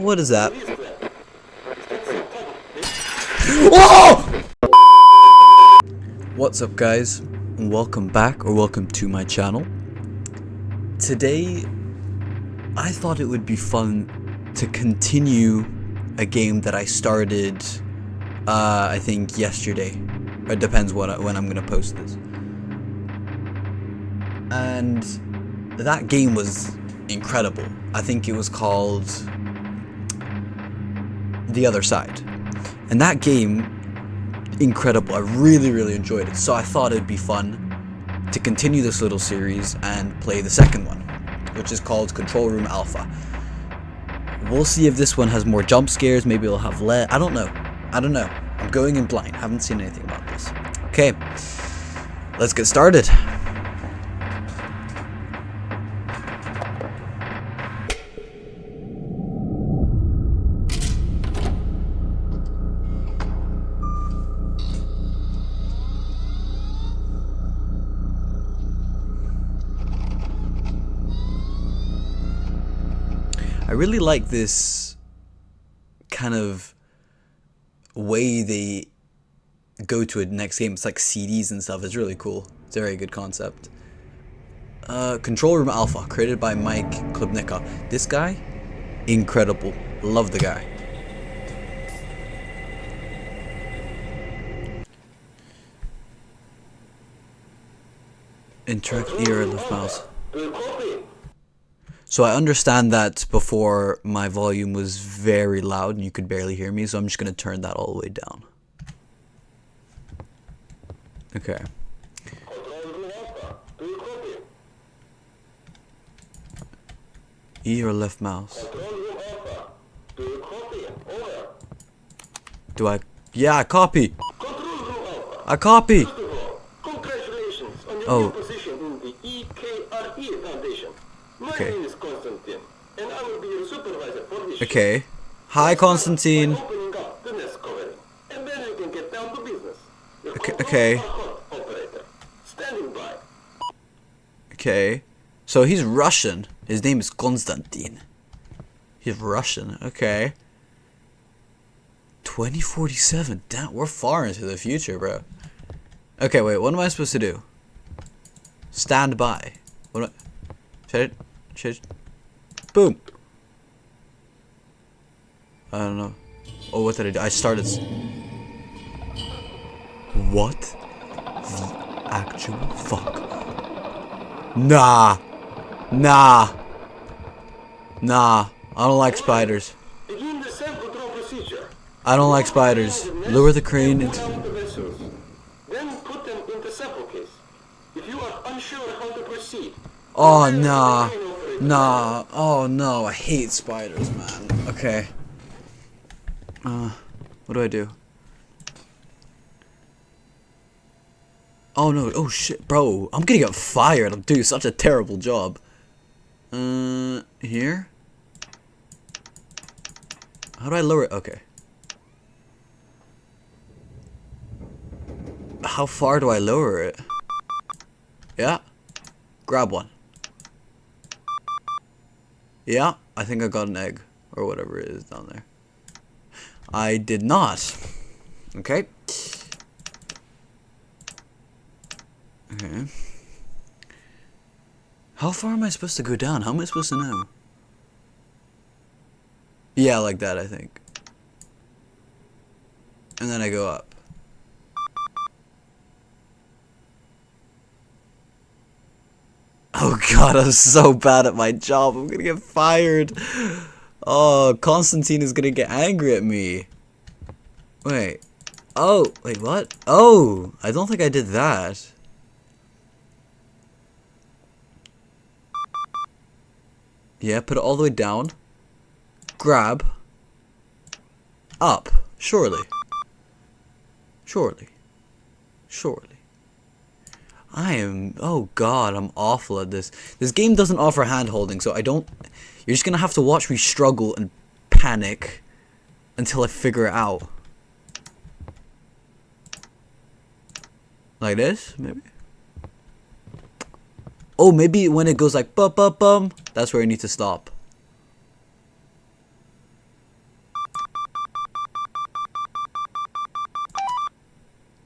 What is that? Oh! What's up, guys? Welcome back, or welcome to my channel. Today, I thought it would be fun to continue a game that I started, I think yesterday. It depends when I'm gonna post this. And that game was incredible. I think it was called The Other Side. And that game, incredible. I really enjoyed it. So I thought it'd be fun to continue this little series and play the second one, which is called Control Room Alpha. We'll see if this one has more jump scares. Maybe it'll have less. I don't know. I'm going in blind. Haven't seen anything about this. Okay, let's get started. I really like this kind of way they go to a next game. It's like CDs and stuff. It's really cool. It's a very good concept. Control Room Alpha, created by Mike Klubnicka. This guy, incredible. Love the guy. Interact ear and left mouse. So I understand that before my volume was very loud and you could barely hear me, so I'm just going to turn that all the way down. Okay. E or left mouse? Do I? Yeah, I copy! I copy! Congratulations on your Oh. new position in the EKRE Foundation. My Okay. name is Konstantin, and I will be your supervisor for this Okay. Hi, Constantine. by opening up the nest covering, and then you can get down to business. Your Okay. hot operator, standing by. Okay. So he's Russian. His name is Konstantin. He's Russian. Okay. 2047. Damn, we're far into the future, bro. Okay, wait. What am I supposed to do? Stand by. What? Should boom. I don't know. Oh, what did I do? I started. What the actual fuck? Nah. I don't like spiders. Begin the self-control procedure. I don't like spiders. Lure the crane into. Down the vessels. Then put them in the sample case. If you are unsure how to proceed, Oh, nah. Oh, no. I hate spiders, man. Okay. What do I do? Oh, no. Oh, shit. Bro, I'm gonna get fired. I'm doing such a terrible job. Here? How do I lower it? Okay. How far do I lower it? Yeah. Grab one. Yeah, I think I got an egg. Or whatever it is down there. I did not. Okay. Okay. How far am I supposed to go down? How am I supposed to know? Yeah, like that, I think. And then I go up. Oh god, I'm so bad at my job. I'm gonna get fired. Oh, Constantine is gonna get angry at me. Wait. Oh, wait, what? Oh, I don't think I did that. Yeah, put it all the way down. Grab. Up. Surely. Oh god, I'm awful at this. This game doesn't offer hand holding, so I don't. You're just gonna have to watch me struggle and panic until I figure it out. Like this, maybe? Oh, maybe when it goes like bum bum bum, that's where I need to stop.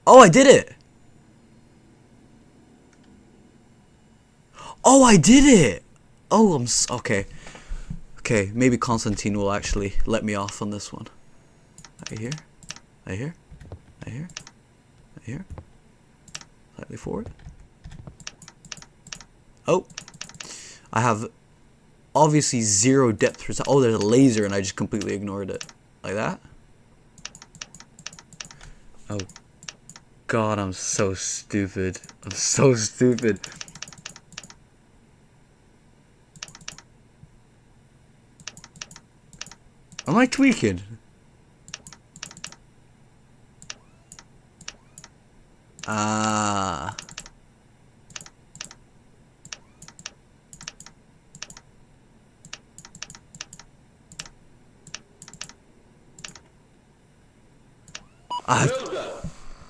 Oh, I did it! Oh, I did it! Oh, okay. Okay, maybe Constantine will actually let me off on this one. Right here. Right here. Right here. Right here. Slightly forward. Oh. I have obviously zero depth perception. Oh, there's a laser and I just completely ignored it. Like that. Oh. God, I'm so stupid. I'm so stupid. Am I tweaking? Ah. Well done.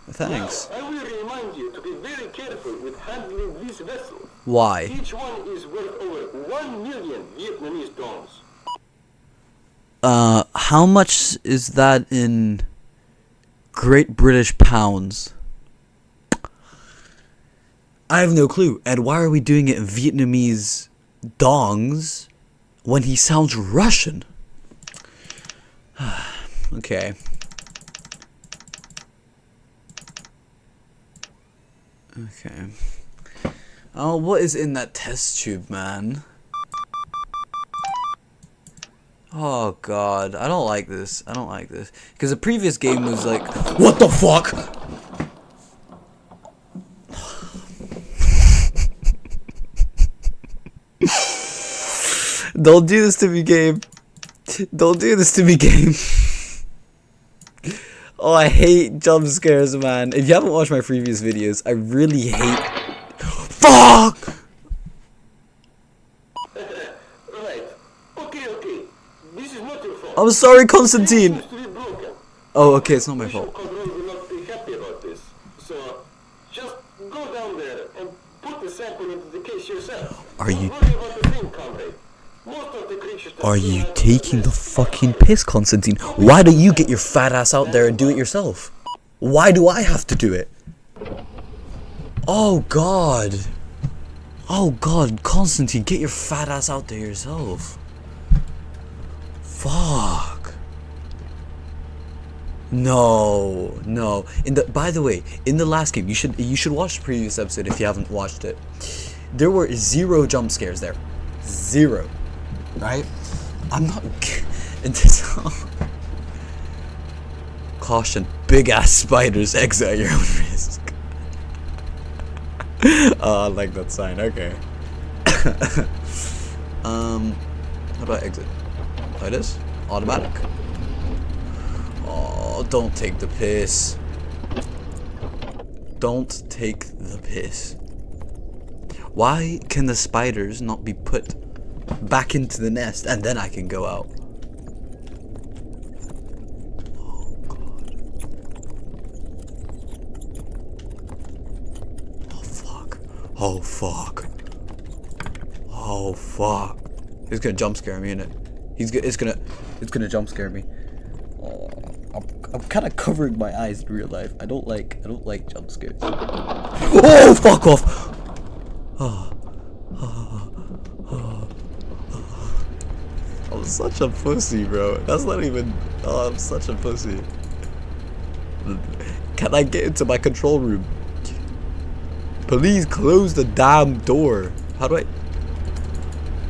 Thanks. Now, I will remind you to be very careful with handling these vessels. Why? Each one is worth over 1 million Vietnamese dons. How much is that in Great British pounds? I have no clue. And why are we doing it in Vietnamese dongs when he sounds Russian? Okay. Okay. Oh, what is in that test tube, man? Oh god, I don't like this. I don't like this. Because the previous game was like, what the fuck? Don't do this to me, game. Don't do this to me, game. Oh, I hate jump scares, man. If you haven't watched my previous videos, I really hate... Fuck! Right. Okay. This is not your fault. I'm sorry, Constantine. Seems to be broken. Oh, okay, it's not my Mission fault. Control will not be happy about this. So, just go down there and put the sample into the case yourself. Are you- Don't worry about the thing, comrade. Most of the creatures that Are swim you out of taking the nest fucking piss, Constantine? Why don't you get your fat ass out there and do it yourself? Why do I have to do it? Oh god. Oh god, Constantine, get your fat ass out there yourself. Fuck. No. By the way, in the last game, you should watch the previous episode if you haven't watched it. There were 0 jump scares there. 0. Right? I'm not. Caution: big ass spiders exit at your own risk. Oh, I like that sign. Okay. How do I exit? Like this? Automatic. Oh, don't take the piss. Don't take the piss. Why can the spiders not be put back into the nest and then I can go out? Oh god. Oh fuck. Oh fuck. Oh fuck. He's gonna jump scare me, innit? It's gonna jump scare me. Oh, I'm kind of covering my eyes in real life. I don't like jump scares. Oh fuck off. I'm such a pussy, bro. That's not even. Oh, I'm such a pussy. Can I get into my control room? Please close the damn door. How do I?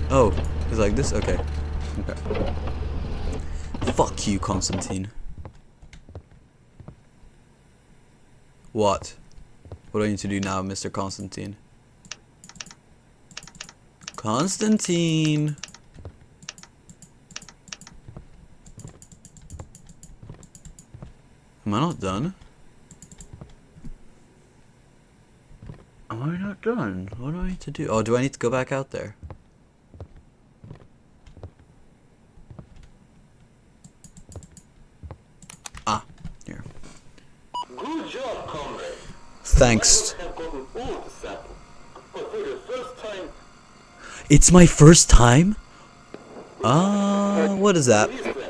Oh, it's like this? Okay. Okay. Fuck you, Constantine. What? What do I need to do now, Mr. Constantine? Constantine! Am I not done? Am I not done? What do I need to do? Oh, do I need to go back out there? Ah, here. Good job, comrade. Thanks. You have gotten all the sample, but for the first time, It's my first time? What is that? this plan.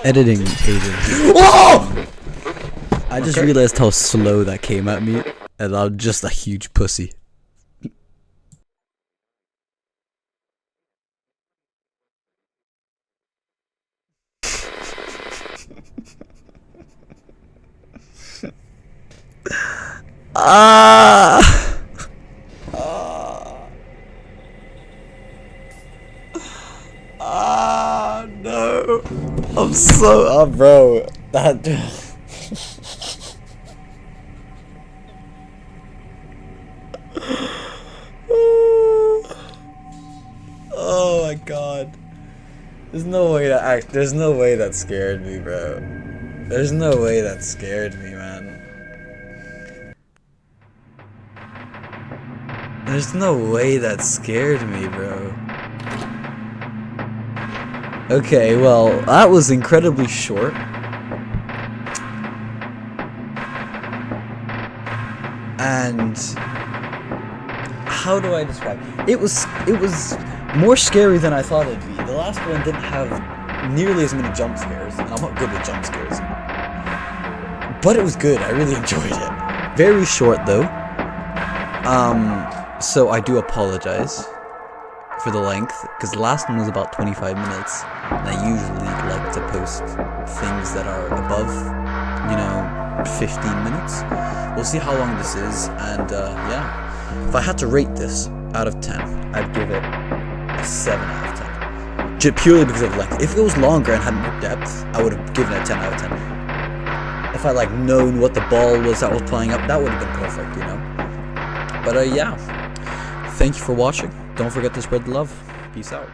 Editing agent. Oh! I just Okay. realized how slow that came at me, and I'm just a huge pussy. Ah! Ah, no. I'm so. Oh, bro. That. Oh my god. There's no way that act. There's no way that scared me, bro. There's no way that scared me, man. There's no way that scared me, bro. Okay, well, that was incredibly short. And how do I describe it? It was more scary than I thought it'd be. The last one didn't have nearly as many jump scares, and I'm not good with jump scares. But it was good. I really enjoyed it. Very short though. So I do apologize for the length, because the last one was about 25 minutes, and I usually like to post things that are above, 15 minutes. We'll see how long this is, and yeah. If I had to rate this out of 10, I'd give it a 7 out of 10. Purely because of length. If it was longer and had more depth, I would have given it a 10 out of 10. If I known what the ball was that was playing up, that would have been perfect, But yeah. Thank you for watching. Don't forget to spread the love. Peace out.